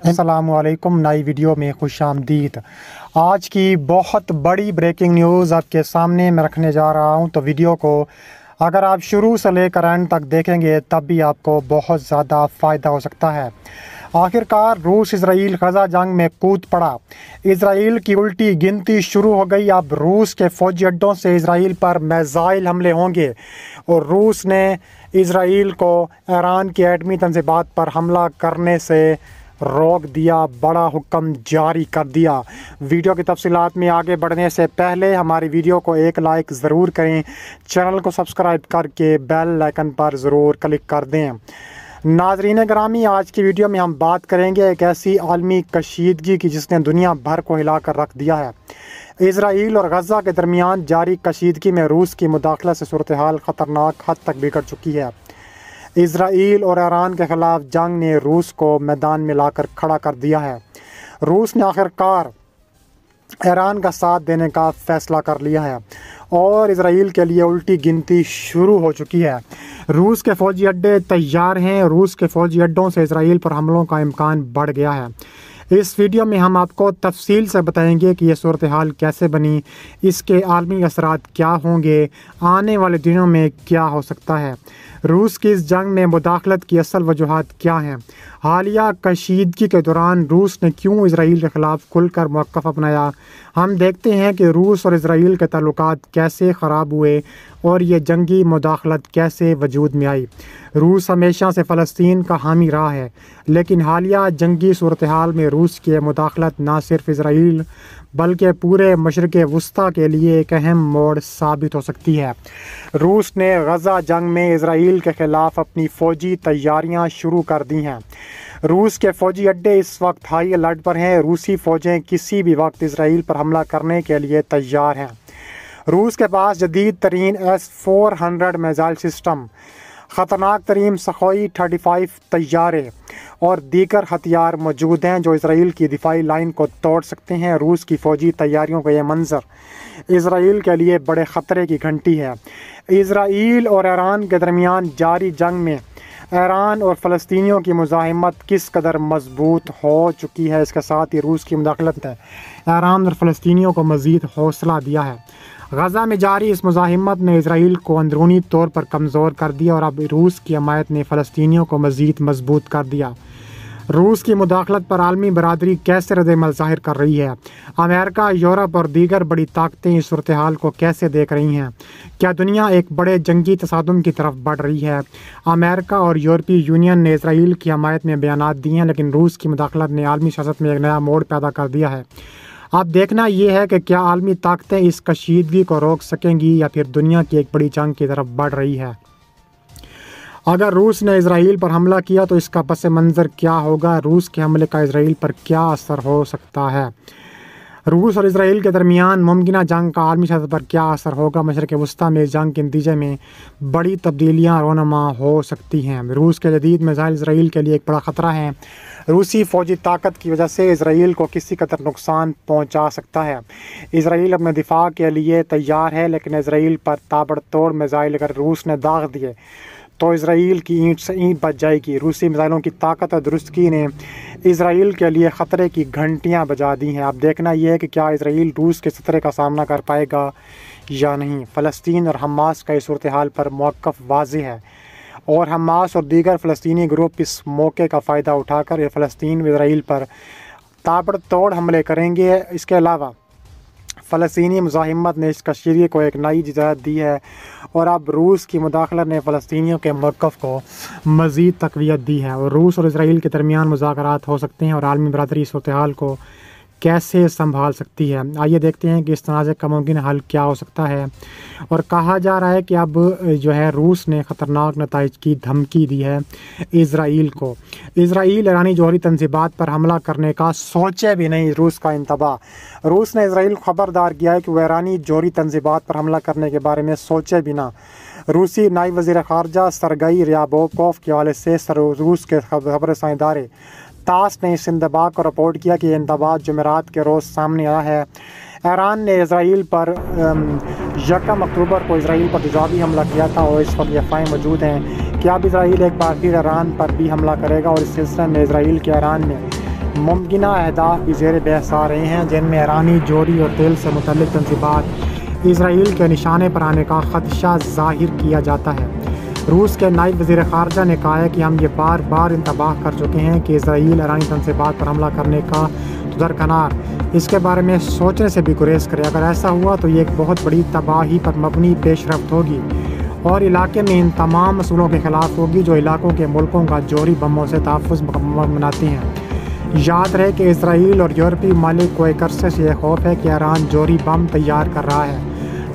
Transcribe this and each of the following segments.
अस्सलामुअलैकुम। नई वीडियो में खुश आमदीद। आज की बहुत बड़ी ब्रेकिंग न्यूज़ आपके सामने मैं रखने जा रहा हूं, तो वीडियो को अगर आप शुरू से लेकर एंड तक देखेंगे तब भी आपको बहुत ज़्यादा फ़ायदा हो सकता है। आखिरकार रूस इसराइल गजा जंग में कूद पड़ा। इसराइल की उल्टी गिनती शुरू हो गई। अब रूस के फ़ौजी अड्डों से इसराइल पर मिसाइल हमले होंगे और रूस ने इसराइल को ईरान की एटमी तंजीबात पर हमला करने से रोक दिया, बड़ा हुक्म जारी कर दिया। वीडियो की तफसीलात में आगे बढ़ने से पहले हमारी वीडियो को एक लाइक ज़रूर करें, चैनल को सब्सक्राइब करके बेल आइकन पर ज़रूर क्लिक कर दें। नाज़रीन ग्रामी, आज की वीडियो में हम बात करेंगे एक ऐसी आलमी कशीदगी की जिसने दुनिया भर को हिला कर रख दिया है। इसराइल और गजा के दरमियान जारी कशीदगी में रूस की मुदाखलत से सूरत हाल ख़तरनाक हद तक बिगड़ चुकी है। इसराइल और ईरान के ख़िलाफ़ जंग ने रूस को मैदान में लाकर खड़ा कर दिया है। रूस ने आखिरकार ईरान का साथ देने का फ़ैसला कर लिया है और इसराइल के लिए उल्टी गिनती शुरू हो चुकी है। रूस के फ़ौजी अड्डे तैयार हैं। रूस के फ़ौजी अड्डों से इसराइल पर हमलों का इम्कान बढ़ गया है। इस वीडियो में हम आपको तफसील से बताएंगे कि ये सूरत हाल कैसे बनी, इसके आलमी असरात क्या होंगे, आने वाले दिनों में क्या हो सकता है, रूस की इस जंग में मुदाखलत की असल वजूहात क्या हैं, हालिया कशीदगी के दौरान रूस ने क्यों इसराइल के ख़िलाफ़ खुलकर मौक़िफ़ अपनाया। हम देखते हैं कि रूस और इसराइल के ताल्लुकात कैसे ख़राब हुए और ये जंगी मुदाखलत कैसे वजूद में आई। रूस हमेशा से फ़लस्तीन का हामी रहा है, लेकिन हालिया जंगी सूरत हाल में रूस की मुदाखलत न सिर्फ इसराइल बल्कि पूरे मशरिक़ वस्ता के लिए एक अहम मोड़ साबित हो सकती है। रूस ने गजा जंग में इसराइल के ख़िलाफ़ अपनी फ़ौजी तैयारियां शुरू कर दी हैं। रूस के फ़ौजी अड्डे इस वक्त हाई अलर्ट पर हैं। रूसी फ़ौजें किसी भी वक्त इसराइल पर हमला करने के लिए तैयार हैं। रूस के पास जदीद तरीन S-400 मिसाइल सिस्टम, ख़तरनाक तरीन सखोई 35 तैयारे और दीगर हथियार मौजूद हैं जो इसराइल की दिफाई लाइन को तोड़ सकते हैं। रूस की फ़ौजी तैयारियों का यह मंजर इसराइल के लिए बड़े ख़तरे की घंटी है। इसराइल और ईरान के दरमियान जारी जंग में ईरान और फ़लस्तीनियों की मुज़ाहिमत किस कदर मजबूत हो चुकी है, इसके साथ ही रूस की मुदाखलत ने ईरान और फ़लस्तीनियों को मज़ीद हौसला दिया है। गजा में जारी इस मुज़ाहिमत ने इसराइल को अंदरूनी तौर पर कमज़ोर कर दिया और अब रूस की हमायत ने फ़लस्तीनियों को मज़ीद मजबूत कर दिया। रूस की मुदाखलत पर आलमी बरादरी कैसे रद्द-ए-अमल ज़ाहिर कर रही है? अमेरिका, यूरोप और दीगर बड़ी ताकतें इस सूरत हाल को कैसे देख रही हैं? क्या दुनिया एक बड़े जंगी तसादुम की तरफ बढ़ रही है? अमेरिका और यूरोपीय यूनियन ने इसराइल की हमायत में बयानात दिए हैं, लेकिन रूस की मुदाखलत ने आलमी सियासत में एक नया मोड़ पैदा कर दिया है। अब देखना ये है कि क्या आलमी ताकतें इस कशीदगी को रोक सकेंगी या फिर दुनिया की एक बड़ी जंग की तरफ बढ़ रही है। अगर रूस ने इसराइल पर हमला किया तो इसका पस मंज़र क्या होगा? रूस के हमले का इसराइल पर क्या असर हो सकता है? रूस और इसराइल के दरमियान मुमकिन जंग का आलमी सतह पर क्या असर होगा? मशरिक़ वस्ता में जंग के नतीजे में बड़ी तब्दीलियाँ रोनमा हो सकती हैं। रूस के जदीद मिसाइल इसराइल के लिए एक बड़ा ख़तरा है। रूसी फ़ौजी ताकत की वजह से इसराइल को किसी कदर नुकसान पहुंचा सकता है। इसराइल अपने दिफा के लिए तैयार है, लेकिन इसराइल पर ताबड़तोड़ मिसाइल अगर रूस ने दाग दिए तो इसराइल की ईंट से ईंट बच जाएगी। रूसी मिसाइलों की ताकत और दुरुस्तगी ने इसराइल के लिए ख़तरे की घंटियां बजा दी हैं। अब देखना यह है कि क्या इसराइल रूस के खतरे का सामना कर पाएगा या नहीं। फ़लस्तीन और हमास का इस सूरत हाल पर मौक़िफ़ वाज़ेह है और हमास और दीगर फ़लस्तीनी ग्रुप इस मौके का फ़ायदा उठाकर फ़लस्तीन व इसराइल पर ताबड़तोड़ हमले करेंगे। इसके अलावा फ़लस्तीनी मुज़ाहिमत ने इस कशीदगी को एक नई इजाज़त दी है और अब रूस की मुदाखलत ने फ़लस्तीनियों के मौक़िफ़ को मज़ीद तक़वियत दी है और रूस और इसराइल के दरमियान मुज़ाकरात हो सकते हैं और आलमी बरादरी सूरत हाल को कैसे संभाल सकती है। आइए देखते हैं कि इस तनाज़े का मुमकिन हल क्या हो सकता है। और कहा जा रहा है कि अब जो है रूस ने ख़तरनाक नताइज की धमकी दी है इसराइल को। इसराइल ईरानी जौहरी तंजीबात पर हमला करने का सोचे भी नहीं। रूस का इंतबाह। रूस ने इसराइल को ख़बरदार किया है कि वह ईरानी जौहरी तंजीबात पर हमला करने के बारे में सोचे भी ना। रूसी नायब वज़ीर ख़ारजा सरगई रियाबोकोव के हवाले से रूस के खबरसां इदारे तास ने इस इंतबाह को रिपोर्ट किया कि इंतबाह जुमेरात के रोज़ सामने आया है। ईरान ने इसराइल पर 1 अक्टूबर को इसराइल पर तेज़ाबी हमला किया था और इस वक्त अफ़वाहें मौजूद हैं कि अब इसराइल एक बार फिर ईरान पर भी हमला करेगा और इस सिलसिले में इसराइल के ईरान में ممکنہ اہداف بھی زیر بحث آ رہے ہیں، جن میں ایرانی جوہری اور تیل سے متعلق تنصیبات اسرائیل کے نشانے پر آنے کا خدشہ ظاہر کیا جاتا ہے۔ روس کے نائب وزیر خارجہ نے کہا ہے کہ ہم یہ بار بار انتباہ کر چکے ہیں کہ اسرائیل ایرانی تنصیبات پر حملہ کرنے کا درکنار اس کے بارے میں سوچنے سے بھی گریز کرے۔ اگر ایسا ہوا تو یہ ایک بہت بڑی تباہی پر مبنی پیش رفت ہوگی اور علاقے میں ان تمام اصولوں کے خلاف ہوگی جو علاقوں کے ملکوں کا جوہری بموں سے تحفظ مناتی ہیں۔ یاد رہے کہ اسرائیل اور یورپی ممالک کو ایک عرصے سے یہ خوف ہے کہ ایران جوہری بم تیار کر رہا ہے،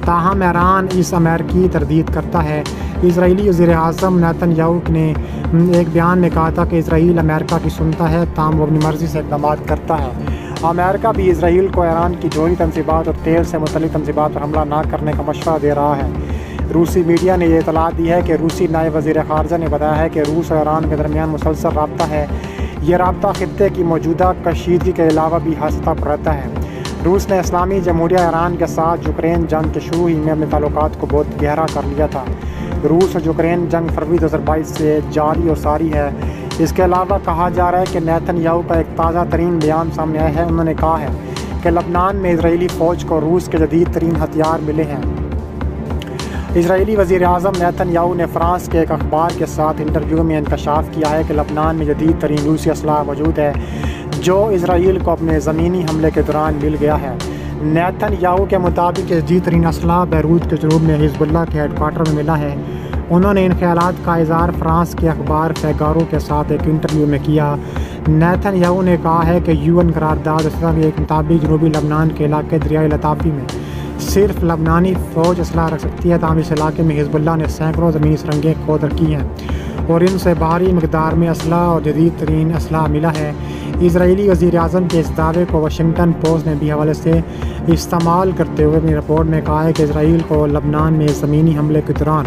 تاہم ایران اس امریکی تردید کرتا ہے۔ اسرائیلی وزیر اعظم نیتن یاہو نے ایک بیان میں کہا تھا کہ اسرائیل امریکہ کی سنتا ہے، تاہم وہ اپنی مرضی سے اقدامات کرتا ہے۔ امریکہ بھی اسرائیل کو ایران کی جوہری تنصیبات اور تیل سے متعلق تنصیبات پر حملہ نہ کرنے کا مشورہ دے رہا ہے۔ روسی میڈیا نے یہ اطلاع دی ہے کہ روسی نائب وزیر خارجہ نے بتایا ہے کہ روس اور ایران کے درمیان مسلسل رابطہ ہے۔ یہ رابطہ خطے کی موجودہ کشیدگی کے علاوہ بھی ہستہ پر رہتا ہے۔ روس نے اسلامی جمہوریہ ایران کے ساتھ یوکرین جنگ کے شروع ہی میں اپنے تعلقات کو بہت گہرا کر لیا تھا۔ روس اور یوکرین جنگ فروری 2022 سے جاری و ساری ہے۔ اس کے علاوہ کہا جا رہا ہے کہ نیتن یاہو کا ایک تازہ ترین بیان سامنے آیا ہے۔ انہوں نے کہا ہے کہ لبنان میں اسرائیلی فوج کو روس کے جدید ترین ہتھیار ملے ہیں۔ اسرائیلی وزیر اعظم نیتن یاہو نے فرانس کے ایک اخبار کے ساتھ انٹرویو میں انکشاف کیا ہے کہ لبنان میں جدید ترین روسی اسلحہ موجود ہے جو اسرائیل کو اپنے زمینی حملے کے دوران مل گیا ہے۔ نیتن یاہو کے مطابق جدید ترین اسلحہ بیروت کے جنوب میں حزب اللہ کے ہیڈ کوارٹر میں ملا ہے۔ انہوں نے ان خیالات کا اظہار فرانس کے اخبار فیگارو کے ساتھ ایک انٹرویو میں کیا۔ نیتن یاہو نے کہا ہے کہ UN قرارداد کے مطابق جنوبی لبنان کے علاقے دریائے لطافی میں صرف لبنانی فوج اسلحہ رکھ سکتی ہے، تاہم اس علاقے میں حزب اللہ نے سینکڑوں زمینی سرنگیں کھود رکھی ہیں اور ان سے بھاری مقدار میں اسلحہ اور جدید ترین اسلحہ ملا ہے۔ اسرائیلی وزیر اعظم کے اس دعوے کو واشنگٹن پوسٹ نے بھی حوالے سے استعمال کرتے ہوئے اپنی رپورٹ میں کہا ہے کہ اسرائیل کو لبنان میں زمینی حملے کے دوران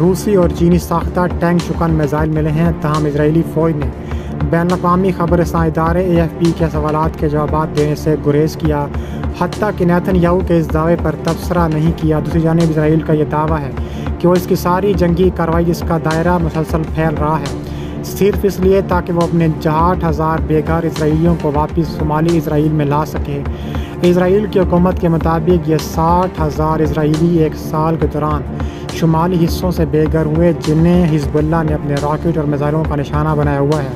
روسی اور چینی ساختہ ٹینک شکن میزائل ملے ہیں، تاہم اسرائیلی فوج نے بین الاقوامی خبر رساں ادارے AFP کے سوالات کے جوابات دینے سے گریز کیا، حتیٰ کہ نیتن یاہو کے اس دعوے پر تبصرہ نہیں کیا۔ دوسری جانب اسرائیل کا یہ دعویٰ ہے کہ وہ اس کی ساری جنگی کارروائی جس کا دائرہ مسلسل پھیل رہا ہے صرف اس لیے تاکہ وہ اپنے 68,000 بے گھر اسرائیلیوں کو واپس شمالی اسرائیل میں لا سکے۔ اسرائیل کی حکومت کے مطابق یہ 60,000 اسرائیلی ایک سال کے دوران شمالی حصوں سے بے گھر ہوئے جنہیں حزب اللہ نے اپنے راکٹ اور میزائلوں کا نشانہ بنایا ہوا ہے۔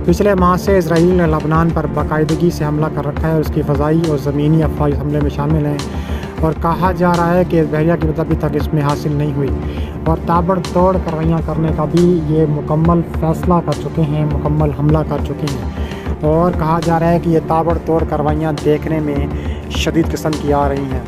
پچھلے ماہ سے اسرائیل نے لبنان پر باقاعدگی سے حملہ کر رکھا ہے اور اس کی فضائی اور زمینی افواج حملے میں شامل ہیں، اور کہا جا رہا ہے کہ بحریہ کی مدد ابھی تک اس میں حاصل نہیں ہوئی اور تابڑ توڑ کارروائیاں کرنے کا بھی یہ مکمل فیصلہ کر چکے ہیں، مکمل حملہ کر چکے ہیں، اور کہا جا رہا ہے کہ یہ تابڑ توڑ کارروائیاں دیکھنے میں شدید قسم کی آ رہی ہیں۔